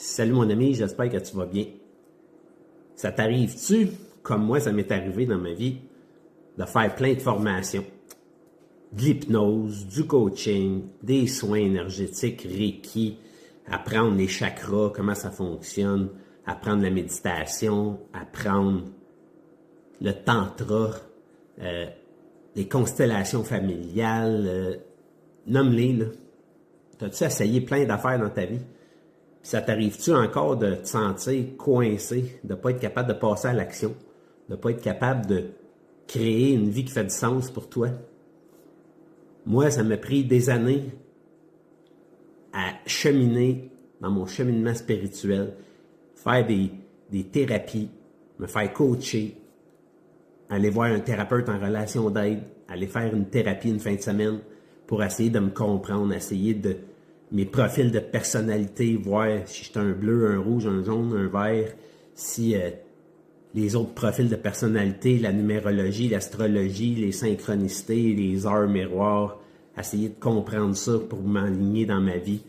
Salut mon ami, j'espère que tu vas bien. Ça t'arrive-tu, comme moi ça m'est arrivé dans ma vie, de faire plein de formations? De l'hypnose, du coaching, des soins énergétiques, Reiki, apprendre les chakras, comment ça fonctionne, apprendre la méditation, apprendre le tantra, les constellations familiales, nomme-les, là. T'as-tu essayé plein d'affaires dans ta vie? Puis ça t'arrive-tu encore de te sentir coincé, de ne pas être capable de passer à l'action, de ne pas être capable de créer une vie qui fait du sens pour toi? Moi, ça m'a pris des années à cheminer dans mon cheminement spirituel, faire des thérapies, me faire coacher, aller voir un thérapeute en relation d'aide, aller faire une thérapie une fin de semaine pour essayer de me comprendre, essayer de mes profils de personnalité, voir si j'étais un bleu, un rouge, un jaune, un vert, si les autres profils de personnalité, la numérologie, l'astrologie, les synchronicités, les heures miroirs, essayer de comprendre ça pour m'aligner dans ma vie.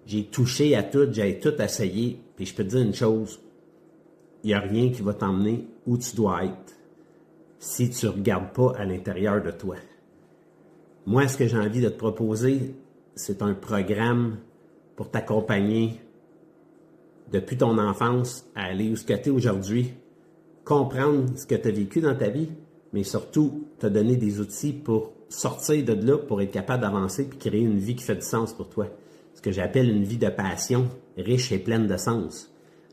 J'ai touché à tout, j'ai tout essayé, puis je peux te dire une chose, il n'y a rien qui va t'emmener où tu dois être si tu ne regardes pas à l'intérieur de toi. Moi, ce que j'ai envie de te proposer, c'est un programme pour t'accompagner depuis ton enfance à aller où ce que tu es aujourd'hui, comprendre ce que tu as vécu dans ta vie, mais surtout te donner des outils pour sortir de là, pour être capable d'avancer et créer une vie qui fait du sens pour toi. Ce que j'appelle une vie de passion, riche et pleine de sens,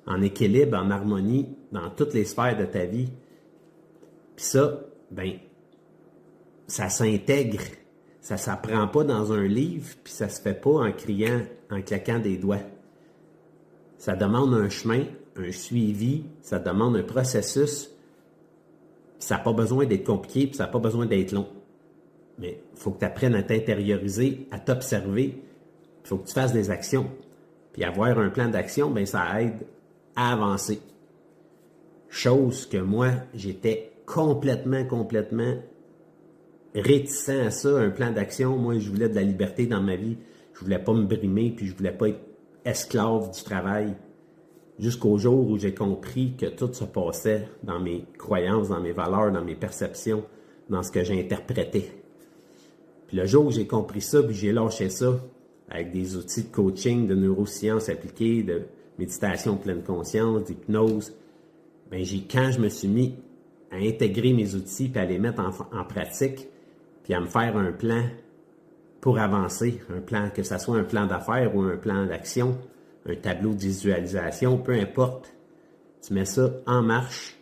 en équilibre, en harmonie dans toutes les sphères de ta vie. Puis ça, ça s'intègre. Ça ne s'apprend pas dans un livre, puis ça se fait pas en criant, en claquant des doigts. Ça demande un chemin, un suivi, ça demande un processus, puis ça n'a pas besoin d'être compliqué, puis ça n'a pas besoin d'être long. Mais il faut que tu apprennes à t'intérioriser, à t'observer, il faut que tu fasses des actions. Puis avoir un plan d'action, ça aide à avancer. Chose que moi, j'étais complètement réticent à ça, un plan d'action. Moi, je voulais de la liberté dans ma vie. Je voulais pas me brimer, puis je voulais pas être esclave du travail. Jusqu'au jour où j'ai compris que tout se passait dans mes croyances, dans mes valeurs, dans mes perceptions, dans ce que j'interprétais. Puis le jour où j'ai compris ça, puis j'ai lâché ça, avec des outils de coaching, de neurosciences appliquées, de méditation pleine conscience, d'hypnose, quand je me suis mis à intégrer mes outils puis à les mettre en pratique, puis à me faire un plan pour avancer, un plan, que ce soit un plan d'affaires ou un plan d'action, un tableau de visualisation, peu importe. Tu mets ça en marche,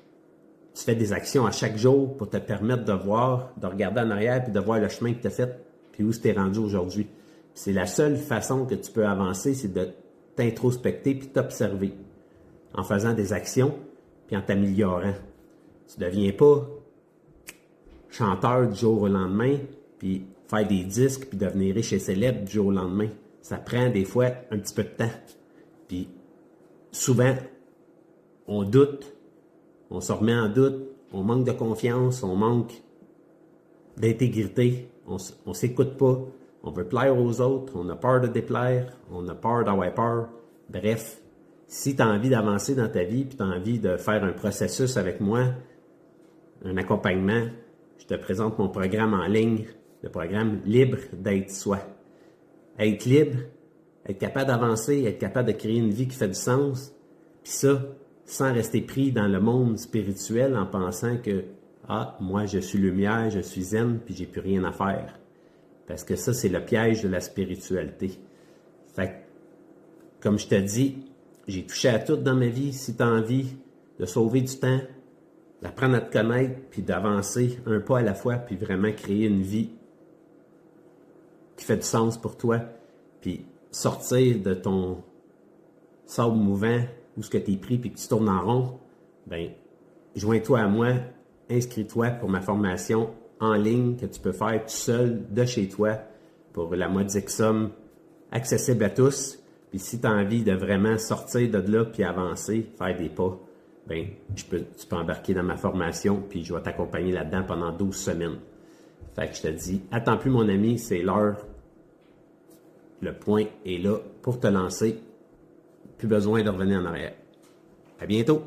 tu fais des actions à chaque jour pour te permettre de voir, de regarder en arrière puis de voir le chemin que tu as fait puis où tu t'es rendu aujourd'hui. C'est la seule façon que tu peux avancer, c'est de t'introspecter puis t'observer en faisant des actions puis en t'améliorant. Tu ne deviens pas chanteur du jour au lendemain, puis faire des disques, puis devenir riche et célèbre du jour au lendemain. Ça prend des fois un petit peu de temps. Puis souvent, on doute, on se remet en doute, on manque de confiance, on manque d'intégrité, on ne s'écoute pas, on veut plaire aux autres, on a peur de déplaire, on a peur d'avoir peur. Bref, si tu as envie d'avancer dans ta vie, puis tu as envie de faire un processus avec moi, un accompagnement, je te présente mon programme en ligne, le programme Libre d'être soi. Être libre, être capable d'avancer, être capable de créer une vie qui fait du sens, puis ça, sans rester pris dans le monde spirituel en pensant que moi je suis lumière, je suis zen, puis j'ai plus rien à faire. Parce que ça, c'est le piège de la spiritualité. Fait que, comme je te dis, j'ai touché à tout dans ma vie. Si tu as envie de sauver du temps, d'apprendre à te connaître, puis d'avancer un pas à la fois, puis vraiment créer une vie qui fait du sens pour toi, puis sortir de ton sable mouvant, où ce que tu es pris, puis que tu tournes en rond, joins-toi à moi, inscris-toi pour ma formation en ligne que tu peux faire tout seul, de chez toi, pour la modique somme, accessible à tous. Puis si tu as envie de vraiment sortir de là, puis avancer, faire des pas, tu peux embarquer dans ma formation, puis je vais t'accompagner là-dedans pendant 12 semaines. Fait que je te dis, attends plus mon ami, c'est l'heure. Le point est là pour te lancer. plus besoin de revenir en arrière. À bientôt!